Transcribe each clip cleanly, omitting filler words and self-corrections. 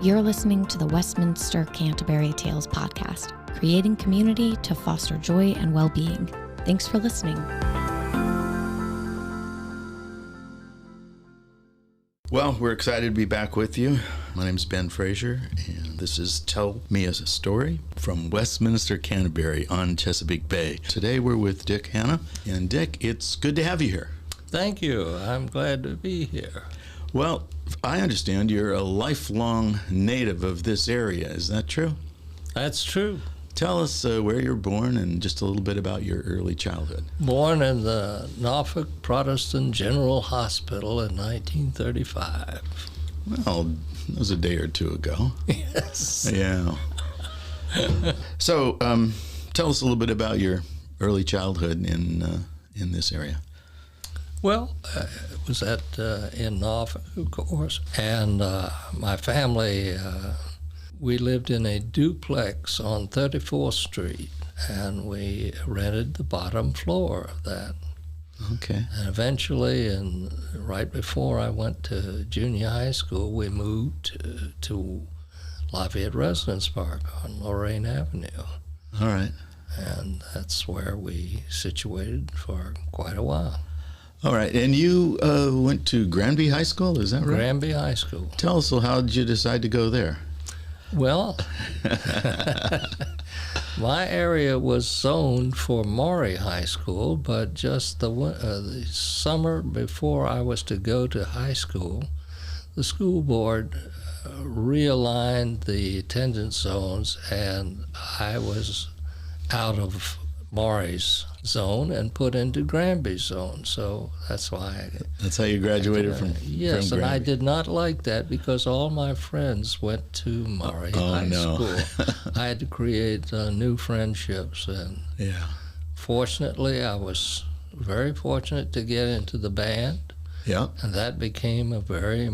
You're listening to the Westminster Canterbury Tales podcast, creating community to foster joy and well-being. Thanks for listening. Well, we're excited to be back with you. My name is Ben Fraser, and this is Tell Me a Story from Westminster Canterbury on Chesapeake Bay. Today we're with Dick Hanna. And Dick, it's good to have you here. Thank you. I'm glad to be here. Well, I understand you're a lifelong native of this area. Is that true? That's true. Tell us where you're born and just a little bit about your early childhood. Born in the Norfolk Protestant General Hospital in 1935. Well, that was a day or two ago. Yes. Yeah. So, tell us a little bit about your early childhood in this area. Well, it was in Norfolk, of course, and my family, we lived in a duplex on 34th Street, and we rented the bottom floor of that. Okay. And eventually, and right before I went to junior high school, we moved to Lafayette Residence Park on Lorraine Avenue. All right. And that's where we situated for quite a while. All right. And you went to Granby High School, is that right? Granby High School. Tell us, how did you decide to go there? Well, my area was zoned for Maury High School, but just the summer before I was to go to high school, the school board realigned the attendance zones, and I was out of Maury's zone and put into Granby's zone. So that's why That's how you graduated from yes, from and I Granby. did not like that because all my friends went to Maury High School. I had to create new friendships, and Yeah. fortunately, I was very fortunate to get into the band, Yeah. and that became a very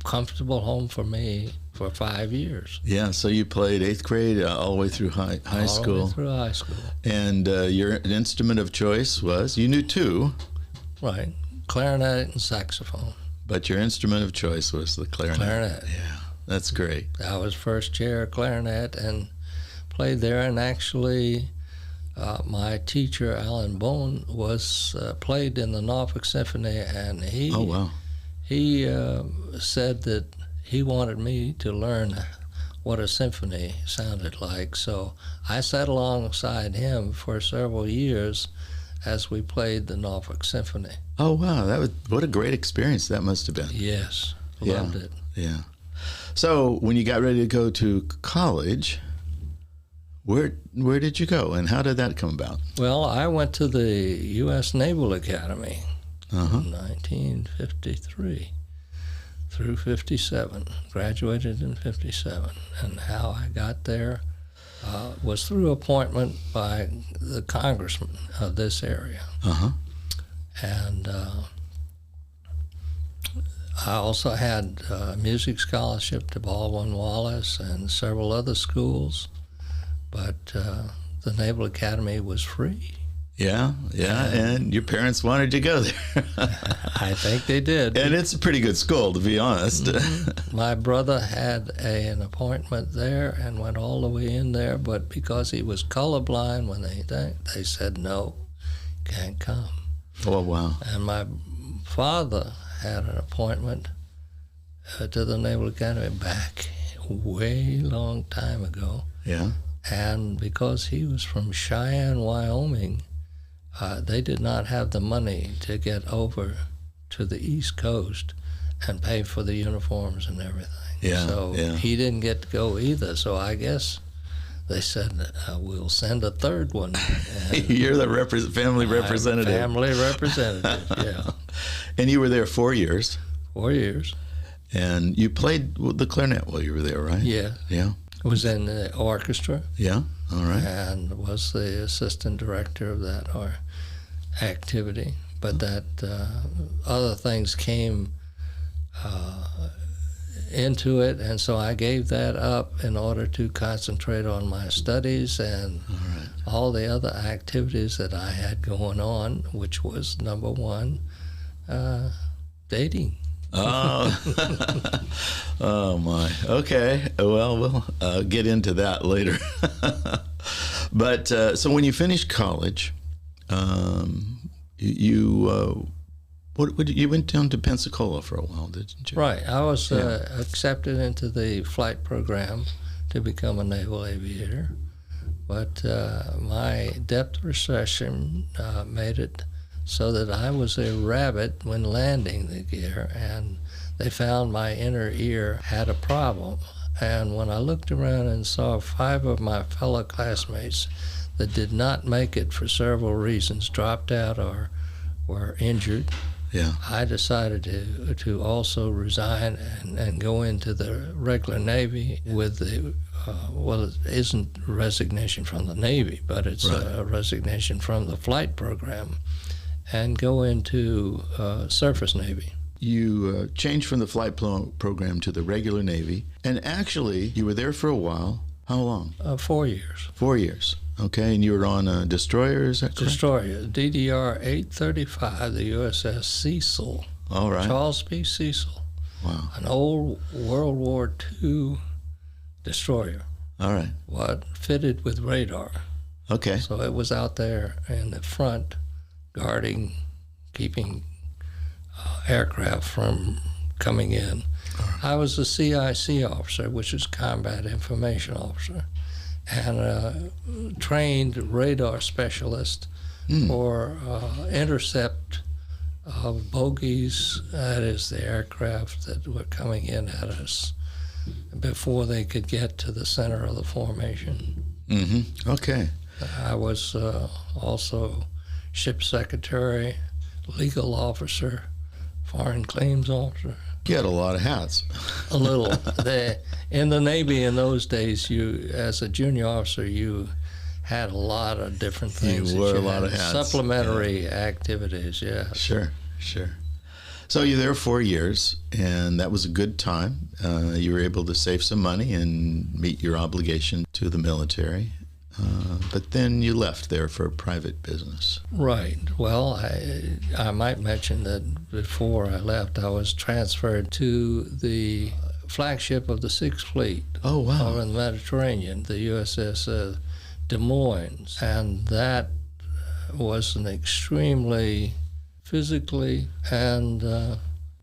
comfortable home for me for 5 years. Yeah. So you played 8th grade all the way through high All school. the way through high school. And your instrument of choice was, you knew two, Right. Clarinet and saxophone. but your instrument of choice was the clarinet. Clarinet. Yeah. That's great. I was first chair clarinet and played there, and actually my teacher, Alan Bone, was played in the Norfolk Symphony, and he Oh, wow. he said that he wanted me to learn what a symphony sounded like. So I sat alongside him for several years as we played the Norfolk Symphony. Oh, wow. What a great experience that must have been. Yes, Yeah. loved it. Yeah. So when you got ready to go to college, where did you go and how did that come about? Well, I went to the U.S. Naval Academy Uh-huh. in 1953 through 57. Graduated in 57. And how I got there was through appointment by the congressman of this area. Uh-huh. And I also had a music scholarship to Baldwin Wallace and several other schools, but the Naval Academy was free. Yeah, and your parents wanted you to go there. I think they did. And it's a pretty good school, to be honest. Mm-hmm. My brother had an appointment there and went all the way in there, but because he was colorblind, when they said no, can't come. Oh, wow. And my father had an appointment to the Naval Academy back way long time ago. Yeah. And because he was from Cheyenne, Wyoming, they did not have the money to get over to the East Coast and pay for the uniforms and everything. Yeah, So yeah. he didn't get to go either. So I guess they said, we'll send a third one. And You're the family representative. Family representative, yeah. And you were there 4 years. 4 years. And you played the clarinet while you were there, right? Yeah. Yeah. Was in the orchestra Yeah. All right. and was the assistant director of that activity. But that other things came into it, and so I gave that up in order to concentrate on my studies and all the other activities that I had going on, which was number one, dating. Oh, oh my. Okay. Well, we'll get into that later. But so when you finished college, you went down to Pensacola for a while, didn't you? Right. I was accepted into the flight program to become a naval aviator, but my depth recession made it so that I was a rabbit when landing the gear, and they found my inner ear had a problem. And when I looked around and saw 5 of my fellow classmates that did not make it for several reasons, dropped out or were injured, I decided to also resign and go into the regular Navy with the, well, it isn't resignation from the Navy, but it's a resignation from the flight program, and go into surface Navy. You changed from the flight program to the regular Navy, and actually you were there for a while. How long? 4 years. 4 years. Okay, and you were on a destroyer, is that correct? Destroyer, DDR-835, the USS Cecil. All right. Charles P. Cecil. Wow. An old World War II destroyer. All right. What fitted with radar. Okay. So it was out there in the front, guarding, keeping aircraft from coming in. Right. I was a CIC officer, which is Combat Information Officer, and a trained radar specialist for intercept of bogies, that is the aircraft that were coming in at us before they could get to the center of the formation. Mm-hmm. Okay. I was also ship secretary, legal officer, foreign claims officer. You had a lot of hats. A little. In the Navy in those days, you, as a junior officer, you had a lot of different things. You wore a lot of hats. Supplementary activities, yeah. Sure. So you're there 4 years, and that was a good time. You were able to save some money and meet your obligation to the military. But then you left there for private business. Right. Well, I might mention that before I left, I was transferred to the flagship of the Sixth Fleet. Oh, wow. Over in the Mediterranean, the USS Des Moines. And that was an extremely physically and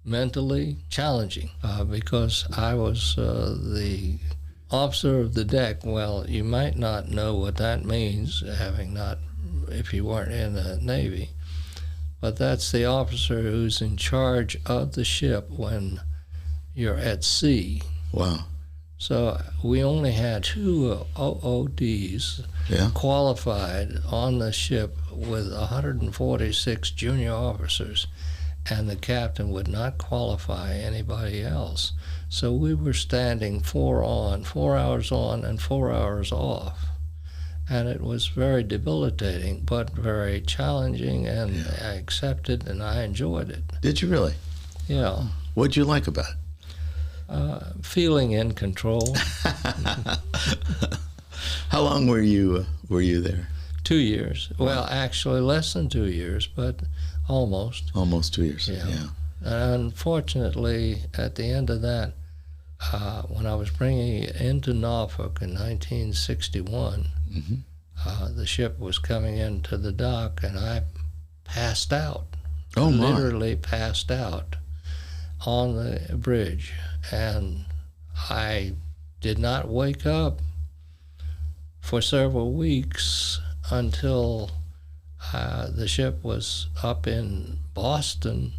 mentally challenging because I was the officer of the deck. Well, you might not know what that means, if you weren't in the Navy, but that's the officer who's in charge of the ship when you're at sea. Wow. So we only had 2 OODs qualified on the ship with 146 junior officers, and the captain would not qualify anybody else. So we were standing 4 hours on and 4 hours off. And it was very debilitating, but very challenging, and I accepted and I enjoyed it. Did you really? Yeah. What'd you like about it? Feeling in control. How long were you there? 2 years. Well, actually less than 2 years, but almost. Almost 2 years. Yeah. And unfortunately, at the end of that, when I was bringing it into Norfolk in 1961, the ship was coming into the dock, and I passed out. Oh, my. Literally passed out on the bridge, and I did not wake up for several weeks until the ship was up in Boston,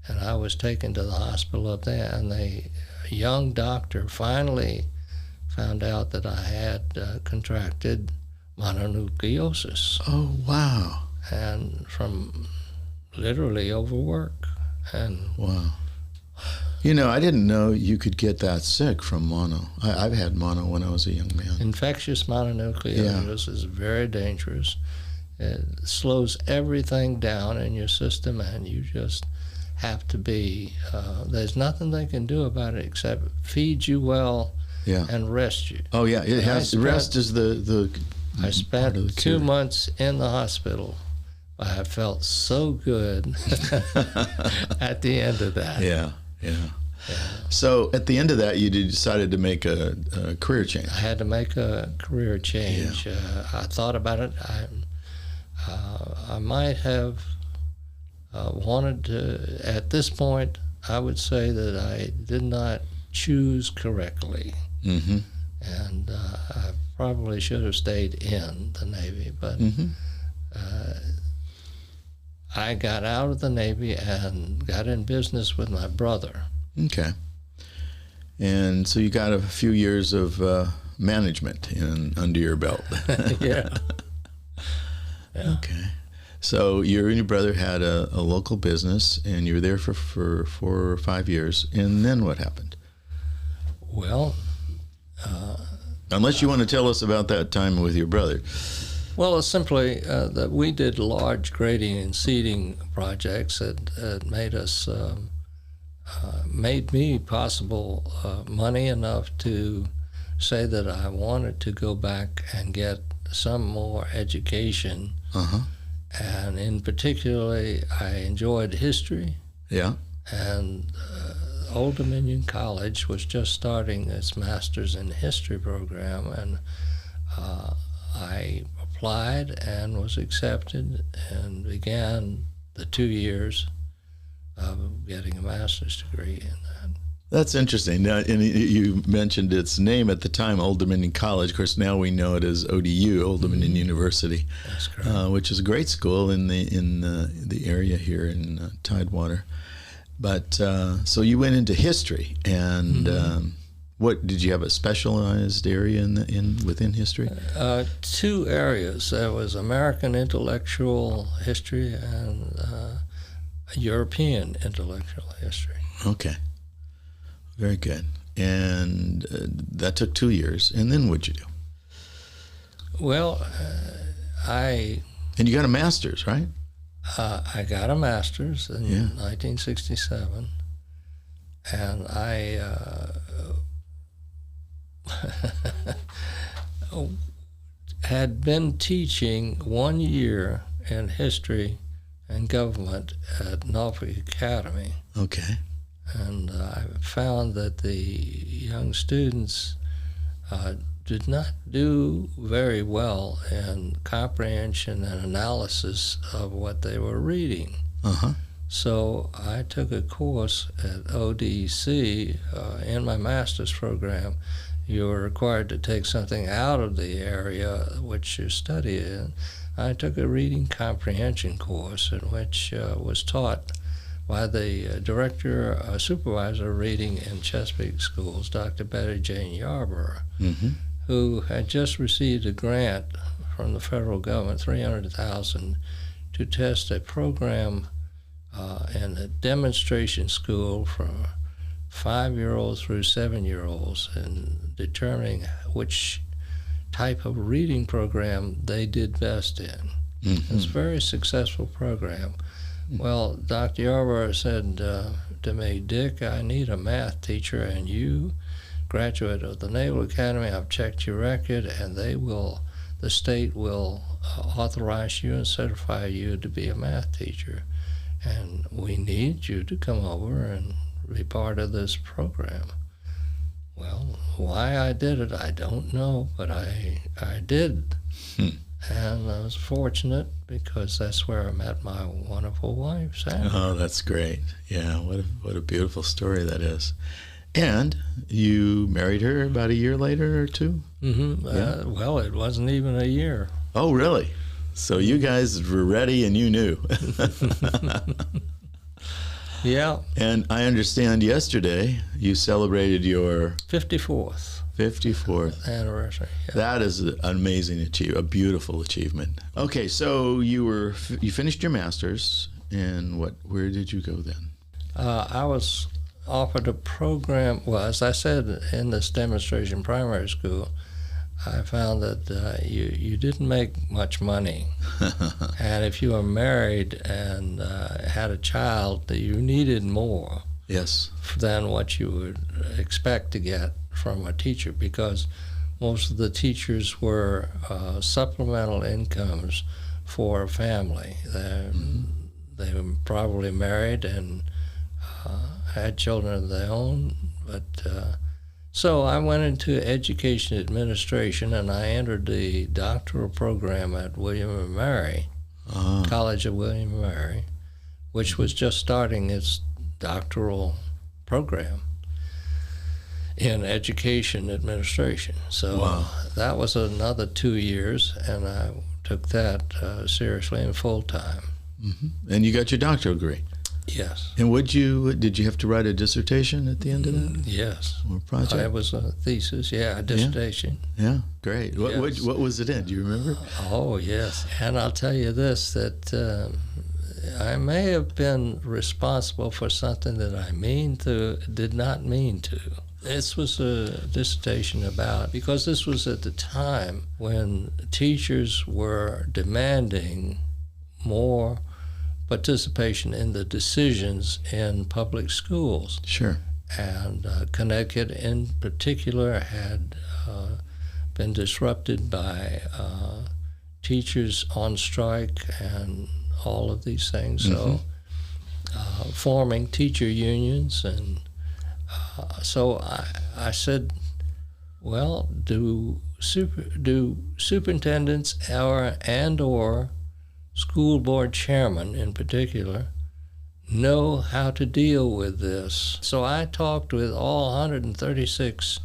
and I was taken to the hospital up there, and the young doctor finally found out that I had contracted mononucleosis. Oh, wow. And from literally overwork. And wow. You know, I didn't know you could get that sick from mono. I've had mono when I was a young man. Infectious mononucleosis is very dangerous. It slows everything down in your system, and you just have to be, there's nothing they can do about it except feed you well and rest you. Oh, yeah, it has, rest is the I spent 2 months in the hospital. I felt so good at the end of that. Yeah. Yeah. So at the end of that, you decided to make a career change. I had to make a career change. I thought about it. I might have wanted to, at this point, I would say that I did not choose correctly. Mm-hmm. And I probably should have stayed in the Navy, but I got out of the Navy and got in business with my brother. Okay. And so you got a few years of management under your belt. Yeah. Okay. So you and your brother had a local business, and you were there for 4 or 5 years. And then what happened? Well, unless you want to tell us about that time with your brother. Well, it's simply that we did large grading and seeding projects that made me possible money enough to say that I wanted to go back and get some more education. Uh-huh. And in particularly, I enjoyed history. Yeah. And Old Dominion College was just starting its Master's in History program, and I applied and was accepted and began the 2 years of getting a master's degree in that. That's interesting. Now, and you mentioned its name at the time, Old Dominion College. Of course, now we know it as ODU, Old Dominion University. That's correct. Which is a great school in the area here in Tidewater. But so you went into history, and what did you have a specialized area within history? 2 areas. There was American intellectual history and European intellectual history. Okay, very good. And that took 2 years. And then what'd you do? Well, And you got a master's, right? I got a master's in 1967, and I had been teaching 1 year in history and government at Naval Academy. Okay. And I found that the young students did not do very well in comprehension and analysis of what they were reading. Uh-huh. So I took a course at ODC in my master's program. You were required to take something out of the area which you study in. I took a reading comprehension course in which was taught by the supervisor of reading in Chesapeake schools, Dr. Betty Jane Yarborough, who had just received a grant from the federal government, $300,000, to test a program in a demonstration school for 5-year-olds through 7-year-olds in determining which type of reading program they did best in. It was a very successful program. Well, Dr. Yarborough said to me, "Dick, I need a math teacher, and you, graduate of the Naval Academy, I've checked your record, and the state will authorize you and certify you to be a math teacher, and we need you to come over and be part of this program." Well, why I did it, I don't know, but I did. And I was fortunate because that's where I met my wonderful wife, Sandra. Oh, that's great. Yeah, what a beautiful story that is. And you married her about a year later or 2? Yeah. Well, it wasn't even a year. Oh, really? So you guys were ready and you knew. Yeah. And I understand yesterday you celebrated your 54th 54th anniversary. Yeah. That is an amazing achievement, a beautiful achievement. Okay, so you finished your master's, and where did you go then? I was offered a program. Well, as I said, in this demonstration primary school, I found that you didn't make much money, and if you were married and had a child, that you needed more. Yes. Than what you would expect to get from a teacher, because most of the teachers were supplemental incomes for a family. They were probably married and had children of their own, but so I went into education administration, and I entered the doctoral program at William and Mary, College of William and Mary, which was just starting its doctoral program in education administration. So that was another 2 years, and I took that seriously and full time. Mm-hmm. And you got your doctoral degree. Yes. And did you have to write a dissertation at the end of that? Yes. Or a project? It was a thesis, a dissertation. Yeah, great. What was it in? Do you remember? Oh, yes. And I'll tell you this, that I may have been responsible for something that I did not mean to. This was a dissertation because this was at the time when teachers were demanding more participation in the decisions in public schools. Sure. And Connecticut in particular had been disrupted by teachers on strike and all of these things. So forming teacher unions, and so I said, well, do superintendents or school board chairman in particular know how to deal with this? So I talked with all 136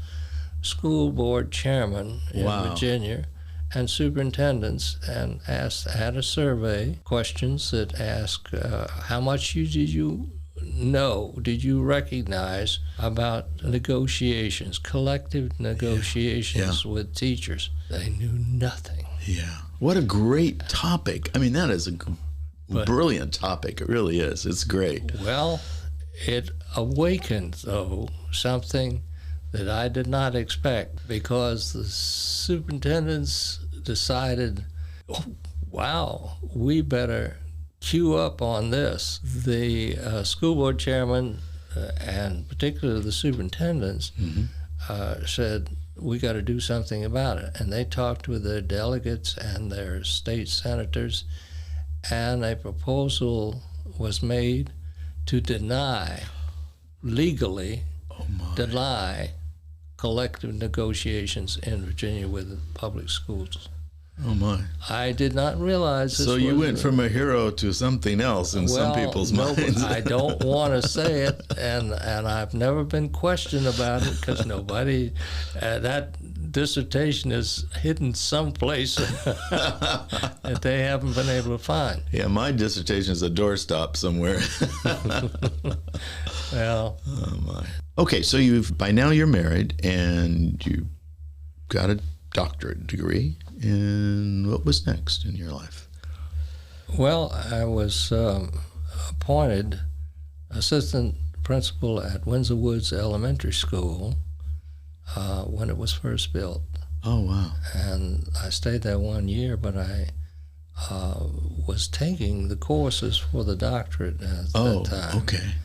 school board chairmen in Virginia and superintendents, and had a survey, questions that ask how much did you recognize about negotiations, collective negotiations with teachers? They knew nothing. Yeah. What a great topic. I mean, that is a brilliant topic. It really is. It's great. Well, it awakened, though, something that I did not expect, because the superintendents decided, oh, wow, we better queue up on this. The school board chairman, and particularly the superintendents, said, we got to do something about it. And they talked with their delegates and their state senators, and a proposal was made to legally deny collective negotiations in Virginia with public schools. Oh, my. I did not realize this. So you went from a hero to something else in some people's minds. I don't want to say it, and I've never been questioned about it, because nobody, that dissertation is hidden someplace that they haven't been able to find. Yeah, my dissertation is a doorstop somewhere. Well. Oh, my. Okay, so by now you're married, and you got a doctorate degree. And what was next in your life? Well, I was appointed assistant principal at Windsor Woods Elementary School when it was first built. Oh, wow. And I stayed there 1 year, but I was taking the courses for the doctorate at that time. Oh, okay.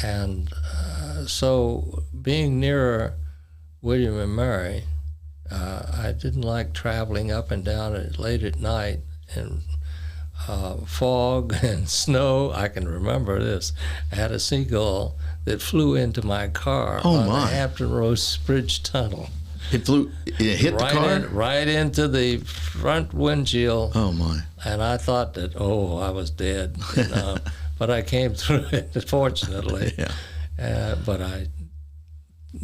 And so being nearer William and Mary, I didn't like traveling up and down late at night in fog and snow. I can remember this. I had a seagull that flew into my car on the Hampton Roads Bridge Tunnel. It hit the car? Right into the front windshield. Oh, my. And I thought that, I was dead. But I came through it, fortunately. Yeah. But I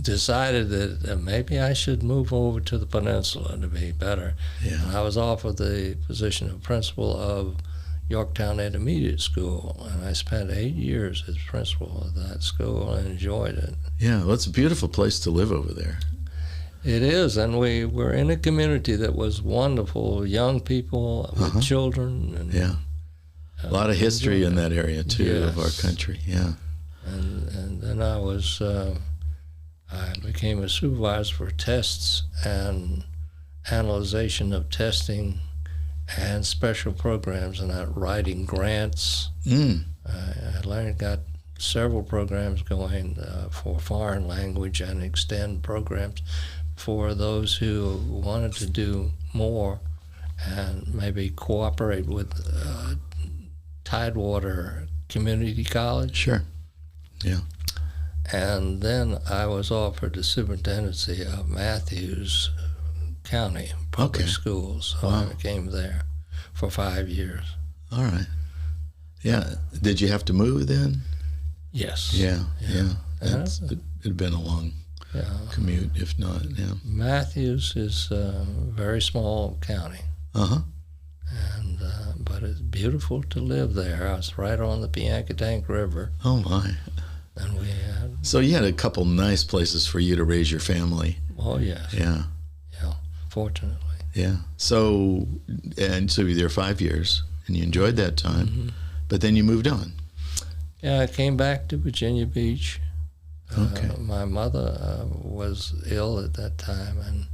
decided that maybe I should move over to the peninsula to be better. Yeah. And I was offered the position of principal of Yorktown Intermediate School, and I spent 8 years as principal of that school and enjoyed it. Yeah, well, it's a beautiful place to live over there. It is, and we were in a community that was wonderful, young people with children. And, yeah. A lot of history in that area, too, of our country. Yeah. And then I became a supervisor for tests and analyzation of testing and special programs, and writing grants. I got several programs going for foreign language and extend programs for those who wanted to do more and maybe cooperate with Tidewater Community College. Sure. Yeah. And then I was offered the superintendency of Matthews County Public Schools. So I came there for 5 years. All right. Yeah. Did you have to move then? Yes. Yeah. It'd been a long commute, if not. Yeah. Matthews is a very small county. And but it's beautiful to live there. I was right on the Piankatank River. Oh my! And we had. So you had a couple nice places for you to raise your family. Oh yes. Yeah. Yeah. Fortunately. Yeah. So you were there 5 years, and you enjoyed that time, but then you moved on. Yeah, I came back to Virginia Beach. Okay. My mother was ill at that time, and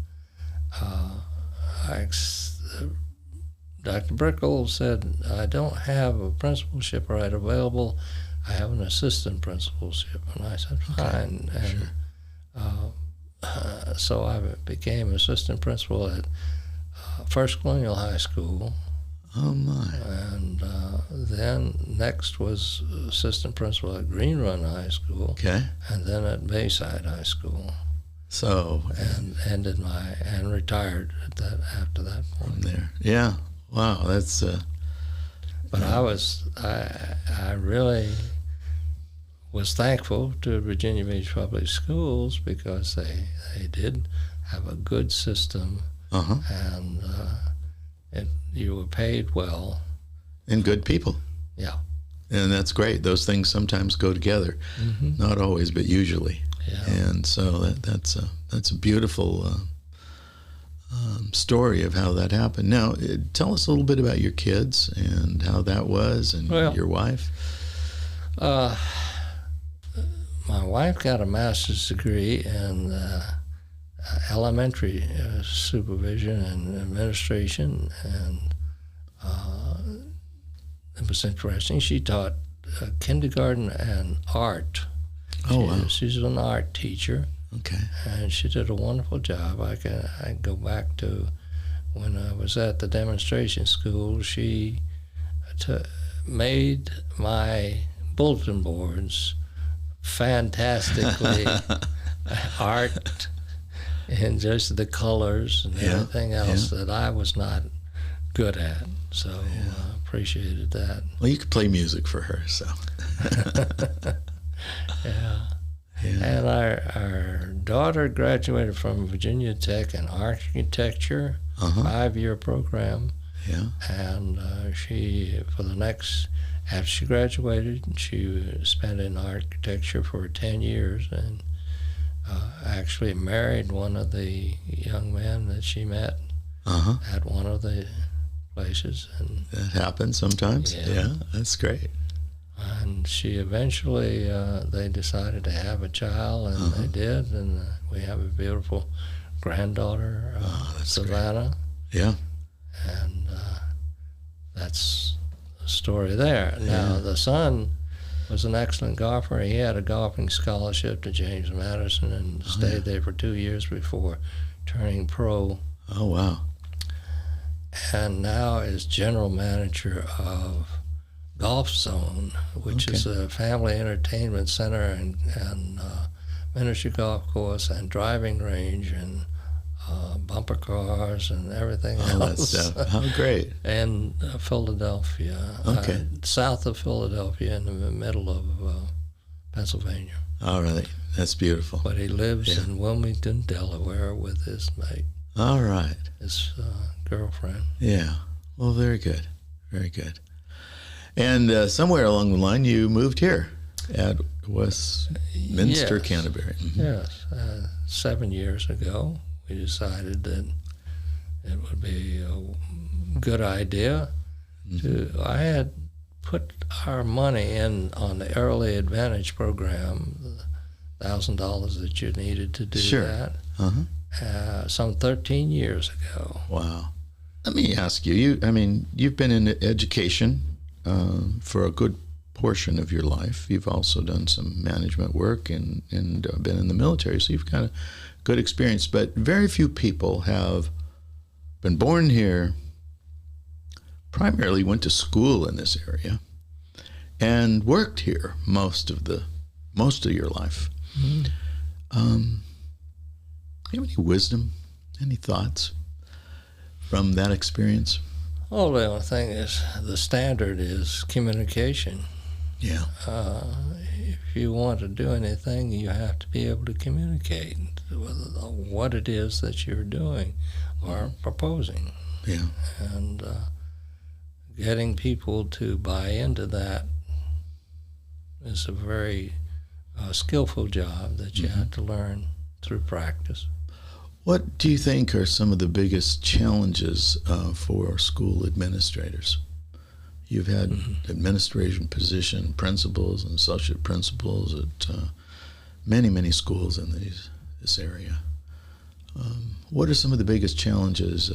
Dr. Brickell said, I don't have a principalship right available. I have an assistant principalship. And I said, fine. And so I became assistant principal at First Colonial High School. Oh, my. And then next was assistant principal at Green Run High School. Okay. And then at Bayside High School. So. And retired after that point. From there. Yeah. Wow. That's. But I really was thankful to Virginia Beach Public Schools because they did have a good system. And you were paid well. And good people. Yeah. And that's great. Those things sometimes go together. Not always, but usually. Yeah. And so that's a beautiful story of how that happened. Now, tell us a little bit about your kids and how that was, and your wife. My wife got a master's degree in elementary supervision and administration, and it was interesting. She taught kindergarten and art. She's an art teacher. Okay. And she did a wonderful job. I go back to when I was at the demonstration school. She made my bulletin boards fantastically art and just the colors and everything else that I was not good at. So I appreciated that. Well, you could play music for her, so. Yeah. And our daughter graduated from Virginia Tech in architecture, 5-year program. Yeah. And after she graduated, she spent in architecture for 10 years and actually married one of the young men that she met at one of the places. And that happens sometimes. Yeah, that's great. And she eventually, they decided to have a child, and they did, and we have a beautiful granddaughter, Savannah. Great. Yeah. And that's the story there. Now, the son was an excellent golfer. He had a golfing scholarship to James Madison and stayed there for 2 years before turning pro. Oh, wow. And now is general manager of Golf Zone, which is a family entertainment center and miniature golf course and driving range and bumper cars and everything else. All that stuff. How great. And Philadelphia. Okay. South of Philadelphia in the middle of Pennsylvania. All right. That's beautiful. But he lives in Wilmington, Delaware with his mate. All right. His girlfriend. Yeah. Well, very good. Very good. And somewhere along the line, you moved here at Westminster Canterbury. Yes. 7 years ago, we decided that it would be a good idea I had put our money in on the Early Advantage program, $1,000 that you needed to do that, some 13 years ago. Wow. Let me ask you, you've been in education for a good portion of your life. You've also done some management work and been in the military, so you've got a good experience. But very few people have been born here, primarily went to school in this area, and worked here most of your life. Mm-hmm. You have any wisdom, any thoughts from that experience? Well, the only thing is the standard is communication. Yeah. If you want to do anything, you have to be able to communicate what it is that you're doing or proposing. Yeah. And getting people to buy into that is a very skillful job that you have to learn through practice. What do you think are some of the biggest challenges for school administrators? You've had administration position principals and associate principals at many, many schools in this area. What are some of the biggest challenges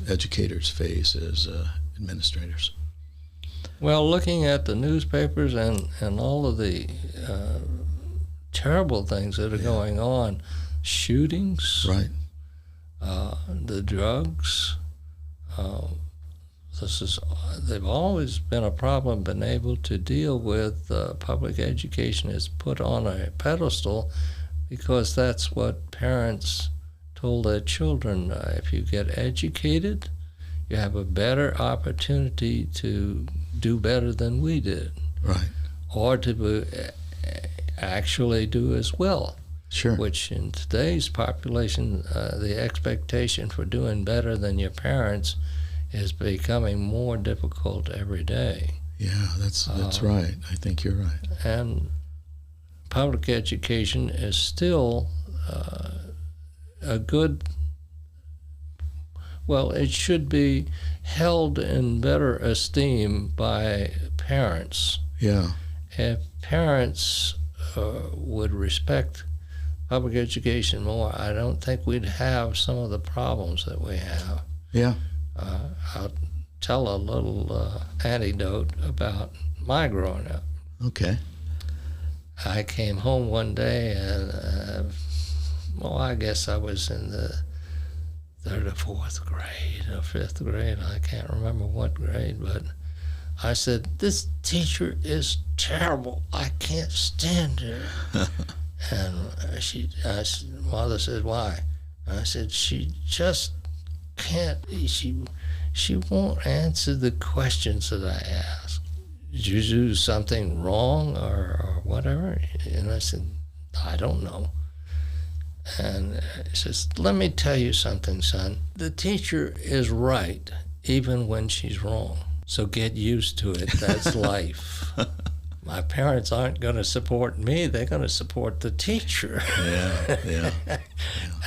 educators face as administrators? Well, looking at the newspapers and all of the terrible things that are going on, shootings, right? The drugs, they've always been a problem, been able to deal with. Public education is put on a pedestal because that's what parents told their children. If you get educated, you have a better opportunity to do better than we did. Right. Or to actually do as well. Sure. Which in today's population, the expectation for doing better than your parents is becoming more difficult every day. Yeah, that's right. I think you're right. And public education is still a good, well, it should be held in better esteem by parents. Yeah. If parents would respect public education more, I don't think we'd have some of the problems that we have. Yeah. I'll tell a little anecdote about my growing up. Okay. I came home one day and, I guess I was in the 3rd or 4th grade or 5th grade. I can't remember what grade, but I said, "This teacher is terrible. I can't stand her." And Mother said, "Why?" I said, "She just can't, she won't answer the questions that I ask. Did you do something wrong or whatever?" And I said, "I don't know." And he says, "Let me tell you something, son. The teacher is right even when she's wrong. So get used to it. That's life. My parents aren't going to support me. They're going to support the teacher." Yeah.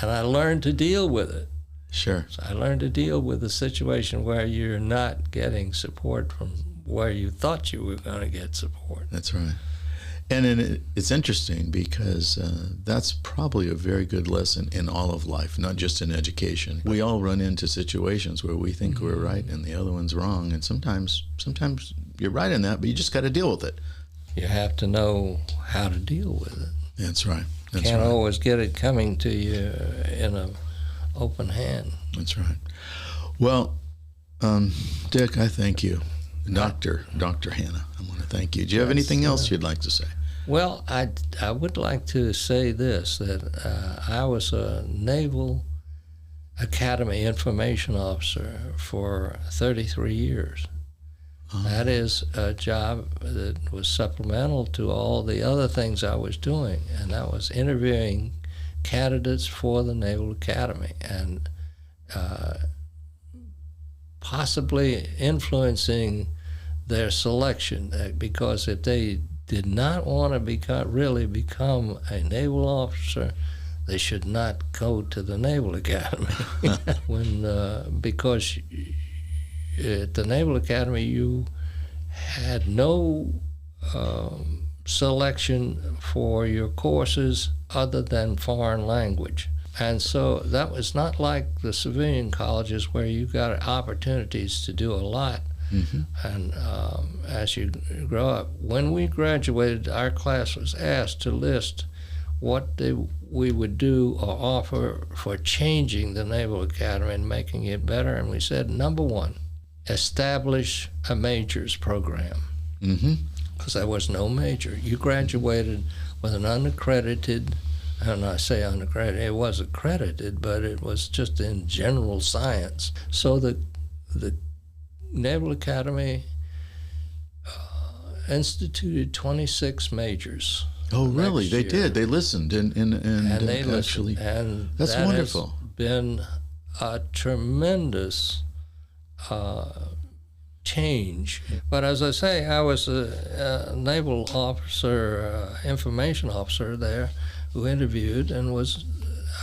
And I learned to deal with it. Sure. So I learned to deal with a situation where you're not getting support from where you thought you were going to get support. That's right. And it's interesting because that's probably a very good lesson in all of life, not just in education. We all run into situations where we think we're right and the other one's wrong. And sometimes you're right in that, but you just got to deal with it. You have to know how to deal with it. That's right. Can't always get it coming to you in an open hand. That's right. Well, Dick, I thank you. Dr. Hanna, I want to thank you. Do you have anything else you'd like to say? Well, I would like to say this, that I was a Naval Academy information officer for 33 years. That is a job that was supplemental to all the other things I was doing, and that was interviewing candidates for the Naval Academy and possibly influencing their selection, because if they did not want to become a naval officer, they should not go to the Naval Academy. Because at the Naval Academy you had no selection for your courses other than foreign language. And so that was not like the civilian colleges where you got opportunities to do a lot. Mm-hmm. And as you grow up, when we graduated, our class was asked to list what we would do or offer for changing the Naval Academy and making it better. And we said, number one, establish a majors program. Mm-hmm. because there was no major. You graduated with an unaccredited, and I say unaccredited, it was accredited, but it was just in general science. So the Naval Academy instituted 26 majors. Oh, really? They did. They listened and they actually. listened. And that's that wonderful. Has been a tremendous change. But as I say, I was a naval officer, information officer there, who interviewed, and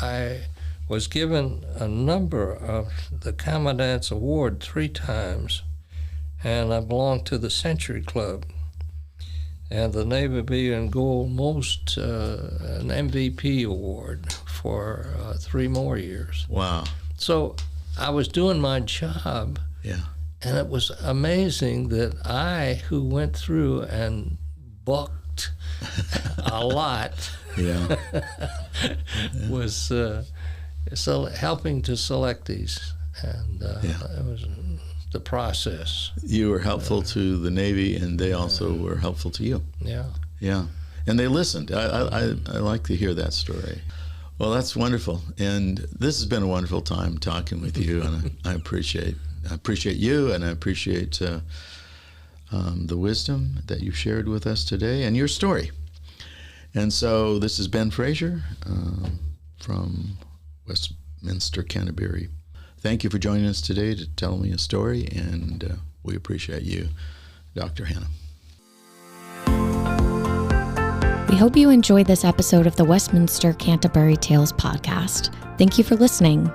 I was given a number of the Commandant's Award 3 times, and I belonged to the Century Club. And the Navy being gold most an MVP award for 3 more years. Wow. So I was doing my job, Yeah. and it was amazing that I, who went through and bucked a lot, Yeah. was so helping to select these, and it was the process. You were helpful to the Navy, and they also were helpful to you. Yeah. Yeah. And they listened. I like to hear that story. Well, that's wonderful. And this has been a wonderful time talking with you, and I appreciate you, and I appreciate the wisdom that you shared with us today and your story. And so this is Ben Fraser from Westminster Canterbury. Thank you for joining us today to tell me a story, and we appreciate you, Dr. Hanna. We hope you enjoyed this episode of the Westminster Canterbury Tales podcast. Thank you for listening.